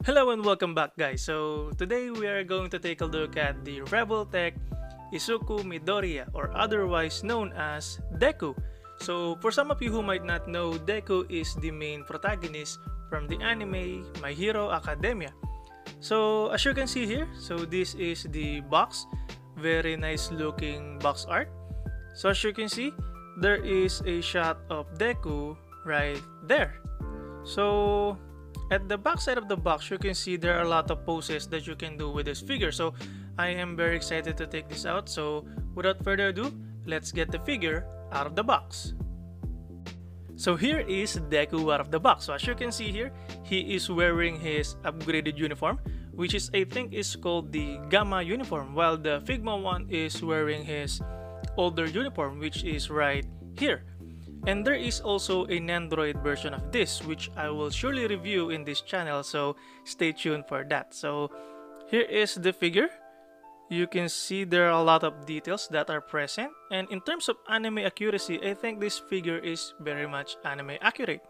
Hello and welcome back, guys. So today we are going to take a look at the Revoltech Izuku Midoriya, or otherwise known as Deku. So for some of you who might not know, Deku is the main protagonist from the anime My Hero Academia. So as you can see here, so this is the box, very nice looking box art. So as you can see, there is a shot of Deku right there. So at the back side of the box, you can see there are a lot of poses that you can do with this figure. So I am very excited to take this out. So without further ado, let's get the figure out of the box. So here is Deku out of the box. So as you can see here, he is wearing his upgraded uniform, which is I think is called the Gamma uniform, while the Figma one is wearing his older uniform, which is right here. And there is also an Android version of this, which I will surely review in this channel, so stay tuned for that. So here is the figure. You can see there are a lot of details that are present, and in terms of anime accuracy, I think this figure is very much anime accurate.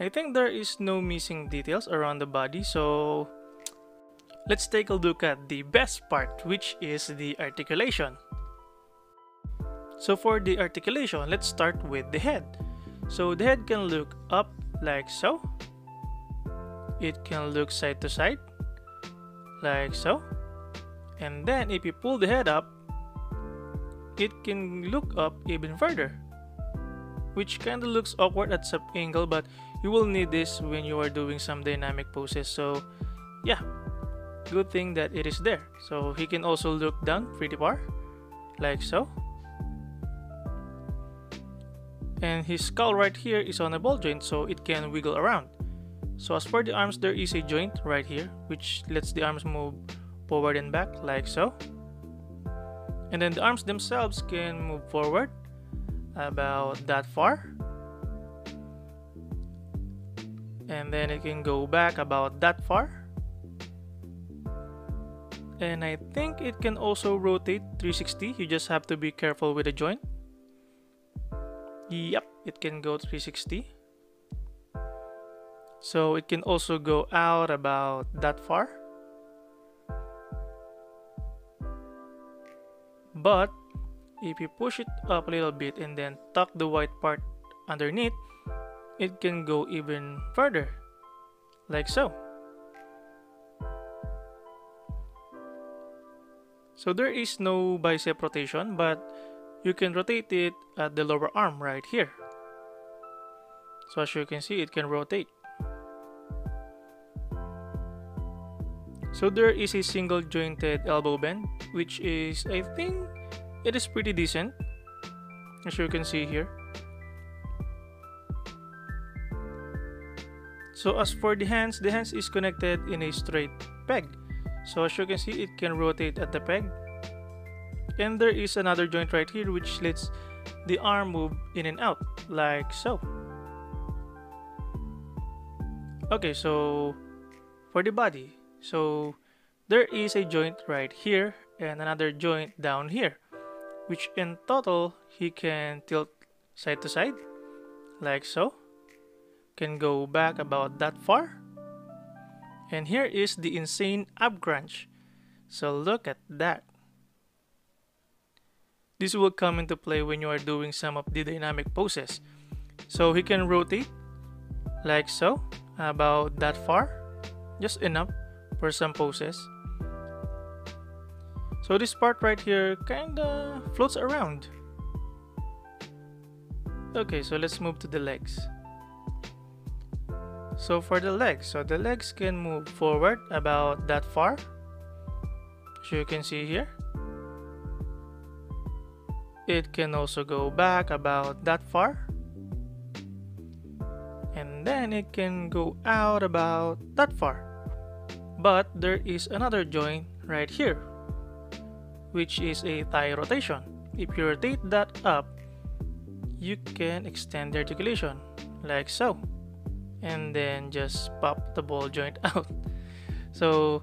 I think there is no missing details around the body, so let's take a look at the best part, which is the articulation. So for the articulation, let's start with the head. So the head can look up like so. It can look side to side like so. And then if you pull the head up, it can look up even further, which kind of looks awkward at some angle, but you will need this when you are doing some dynamic poses. So yeah, good thing that it is there. So he can also look down pretty far like so. And his skull right here is on a ball joint, so it can wiggle around. So as for the arms, there is a joint right here which lets the arms move forward and back like so. And then the arms themselves can move forward about that far, and then it can go back about that far. And I think it can also rotate 360. You just have to be careful with the joint. Yep, it can go 360. So it can also go out about that far. But if you push it up a little bit and then tuck the white part underneath, it can go even further, like so. So there is no bicep rotation, but you can rotate it at the lower arm right here. So as you can see, it can rotate. So there is a single jointed elbow bend, which is, I think, it is pretty decent, as you can see here. So as for the hands is connected in a straight peg. So as you can see, it can rotate at the peg. And there is another joint right here which lets the arm move in and out like so. Okay, so for the body, so there is a joint right here and another joint down here, which in total he can tilt side to side like so, can go back about that far. And here is the insane ab crunch. So look at that. This will come into play when you are doing some of the dynamic poses. So he can rotate like so, about that far, just enough for some poses. So this part right here kinda floats around. Okay, so let's move to the legs. So for the legs, so the legs can move forward about that far, as you can see here. It can also go back about that far, and then it can go out about that far. But there is another joint right here, which is a thigh rotation. If you rotate that up, you can extend the articulation like so, and then just pop the ball joint out. So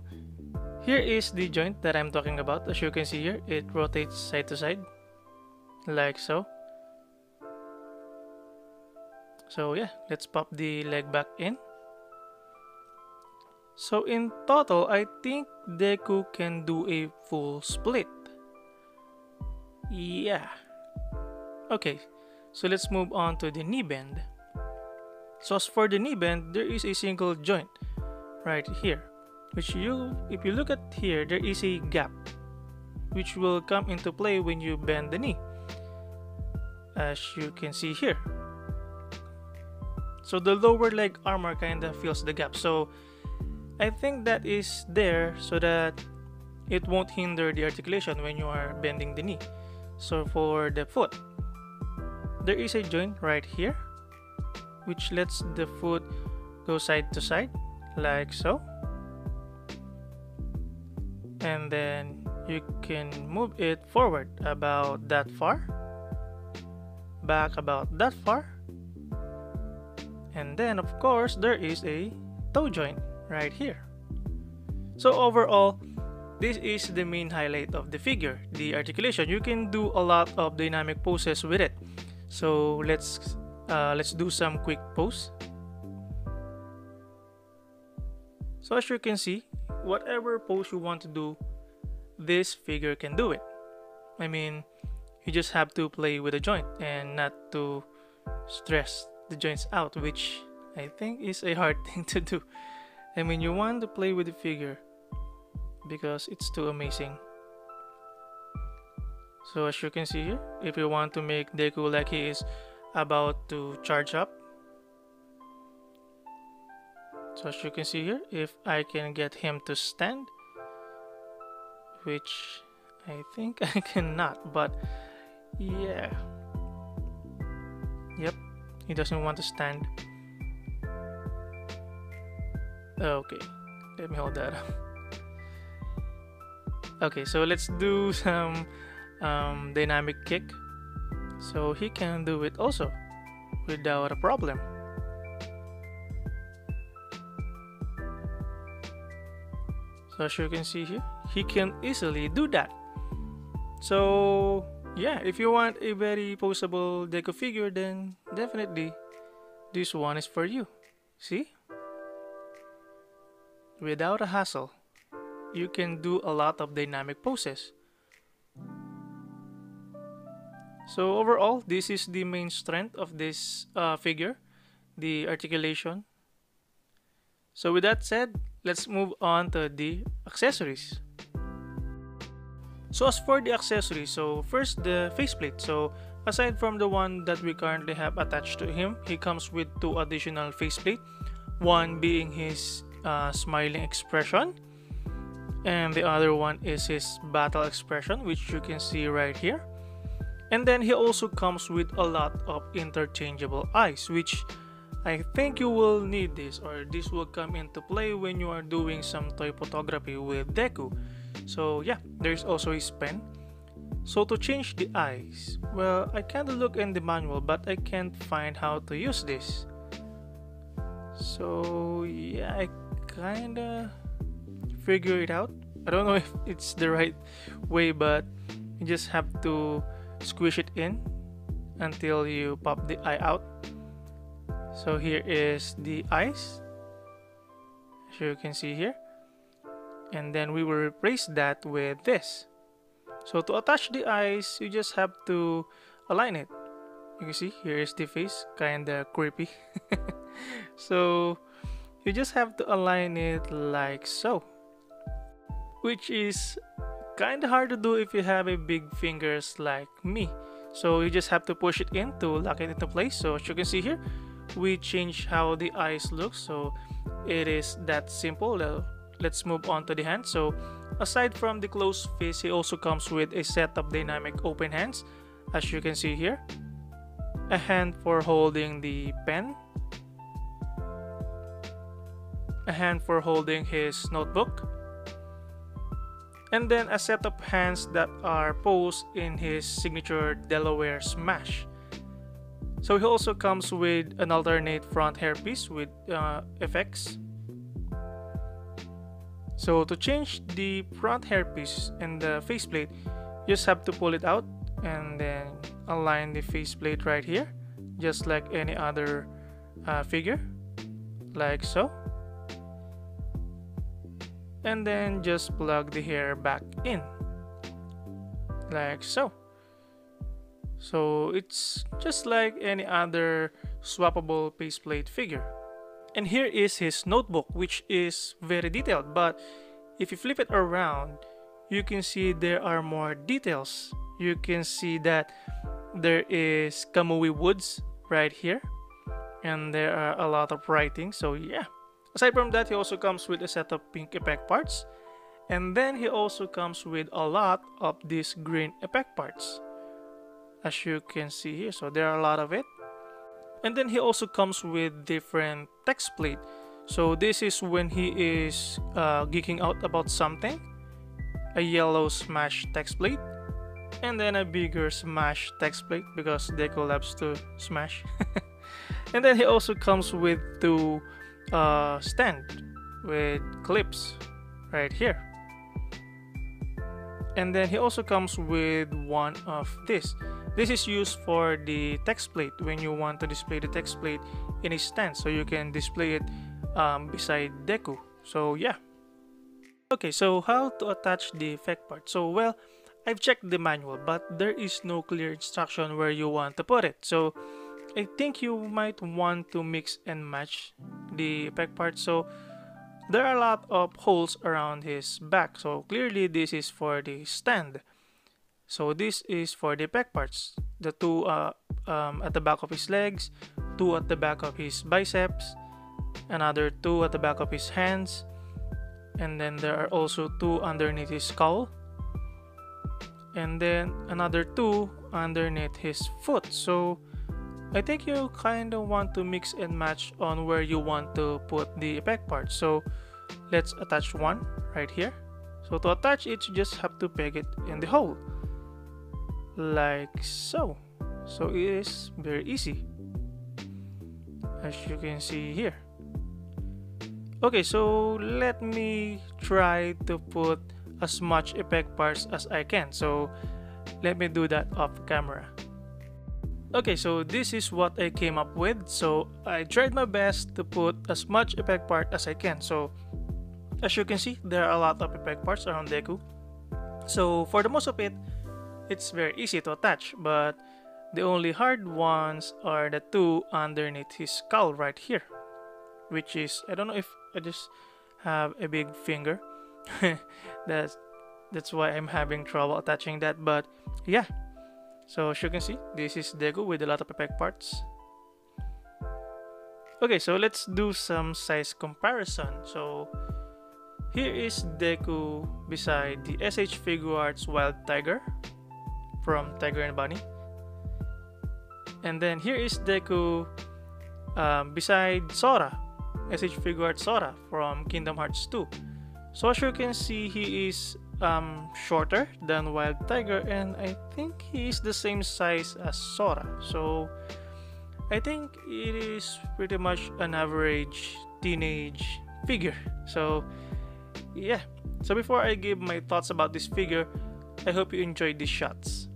here is the joint that I'm talking about. As you can see here, it rotates side to side like so. So yeah, let's pop the leg back in. So in total, I think Deku can do a full split. Yeah. Okay, so let's move on to the knee bend. So as for the knee bend, there is a single joint right here, which if you look at here, there is a gap which will come into play when you bend the knee, as you can see here. So the lower leg armor kind of fills the gap. So I think that is there so that it won't hinder the articulation when you are bending the knee. So for the foot, there is a joint right here which lets the foot go side to side like so, and then you can move it forward about that far, back about that far, and then of course there is a toe joint right here. So overall, this is the main highlight of the figure, the articulation. You can do a lot of dynamic poses with it. So let's do some quick pose. So as you can see, whatever pose you want to do, this figure can do it. I mean, you just have to play with the joint and not to stress the joints out, which I think is a hard thing to do. I mean, you want to play with the figure because it's too amazing. So as you can see here, if you want to make Deku like he is about to charge up, so as you can see here, if I can get him to stand, which I think I cannot, but yeah, yep, he doesn't want to stand. Okay, let me hold that up. Okay, so let's do some dynamic kick, so he can do it also without a problem. So as you can see here, he can easily do that. So yeah, if you want a very poseable Deku figure, then definitely this one is for you. See? Without a hassle, you can do a lot of dynamic poses. So overall, this is the main strength of this figure, the articulation. So with that said, let's move on to the accessories. So as for the accessories, so first the faceplate. So aside from the one that we currently have attached to him, he comes with 2 additional faceplate. One being his smiling expression, and the other one is his battle expression, which you can see right here. And then he also comes with a lot of interchangeable eyes, which I think you will need this, or this will come into play when you are doing some toy photography with Deku. So yeah, there's also his pen. So to change the eyes, well, I kinda look in the manual, but I can't find how to use this. So yeah, I kinda figure it out. I don't know if it's the right way, but you just have to squish it in until you pop the eye out. So here is the eyes, as you can see here, and then we will replace that with this. So to attach the eyes, you just have to align it. You can see here is the face, kinda creepy. So you just have to align it like so, which is kinda hard to do if you have a big fingers like me. So you just have to push it in to lock it into place. So as you can see here, we change how the eyes look, so it is that simple. Let's move on to the hand. So aside from the closed fist, he also comes with a set of dynamic open hands, as you can see here. A hand for holding the pen, a hand for holding his notebook, and then a set of hands that are posed in his signature Delaware smash. So he also comes with an alternate front hairpiece with effects. So to change the front hairpiece and the faceplate, you just have to pull it out and then align the faceplate right here, just like any other figure, like so. and then just plug the hair back in like so. So it's just like any other swappable faceplate figure. And here is his notebook, which is very detailed, but if you flip it around, you can see there are more details. You can see that there is Kamui Woods right here, and there are a lot of writing. So yeah, aside from that, he also comes with a set of pink effect parts, and then he also comes with a lot of these green effect parts, as you can see here. So there are a lot of it. And then he also comes with different text plate. So this is when he is geeking out about something. A yellow smash text plate, and then a bigger smash text plate because Deku loves to smash. And then he also comes with two stand with clips right here. And then he also comes with one of this. This is used for the text plate when you want to display the text plate in a stand, so you can display it beside Deku. So yeah. Okay, so how to attach the effect part? So well, I've checked the manual, but there is no clear instruction where you want to put it. So I think you might want to mix and match the effect part. So there are a lot of holes around his back. So clearly this is for the stand. So this is for the effect parts. The two at the back of his legs, two at the back of his biceps, another two at the back of his hands, and then there are also two underneath his skull, and then another two underneath his foot. So I think you kind of want to mix and match on where you want to put the effect part. So let's attach one right here. So to attach it, you just have to peg it in the hole like so. So it is very easy, as you can see here. Okay, so let me try to put as much effect parts as I can. So let me do that off camera. Okay, so this is what I came up with. So I tried my best to put as much effect part as I can. So as you can see, there are a lot of effect parts around Deku. So for the most of it, it's very easy to attach, but the only hard ones are the two underneath his skull right here, which is, I don't know if I just have a big finger. that's why I'm having trouble attaching that, but yeah. So as you can see, this is Deku with a lot of effect parts. Okay, so let's do some size comparison. So here is Deku beside the SH Figuarts Wild Tiger from Tiger and Bunny. And then here is Deku beside Sora, SH Figuarts Sora from Kingdom Hearts 2. So as you can see, he is shorter than Wild Tiger, and I think he is the same size as Sora. So I think it is pretty much an average teenage figure. So yeah. So before I give my thoughts about this figure, I hope you enjoyed these shots.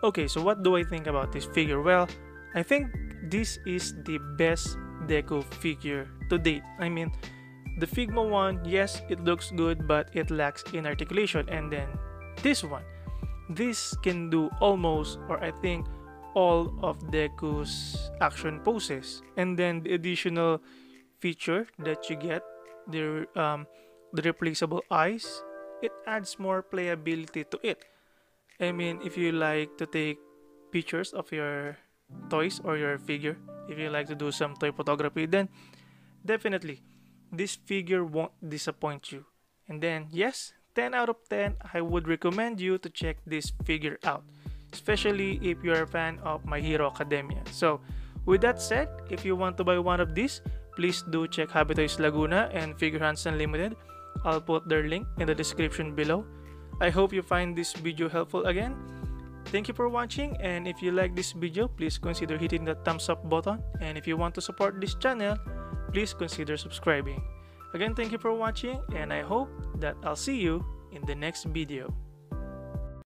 Okay, so what do I think about this figure? Well, I think this is the best Deku figure to date. I mean, the Figma one, yes, it looks good, but it lacks in articulation. And then this one, this can do almost, or I think all of Deku's action poses. And then the additional feature that you get, the replaceable eyes, it adds more playability to it. I mean, if you like to take pictures of your toys or your figure, if you like to do some toy photography, then definitely this figure won't disappoint you. And then, yes, 10 out of 10, I would recommend you to check this figure out, especially if you're a fan of My Hero Academia. So, with that said, if you want to buy one of these, please do check Hobby Toys Laguna and Figure Hunts Unlimited. I'll put their link in the description below. I hope you find this video helpful again. Thank you for watching, and if you like this video, please consider hitting the thumbs up button, and if you want to support this channel, please consider subscribing. Again, thank you for watching, and I hope that I'll see you in the next video.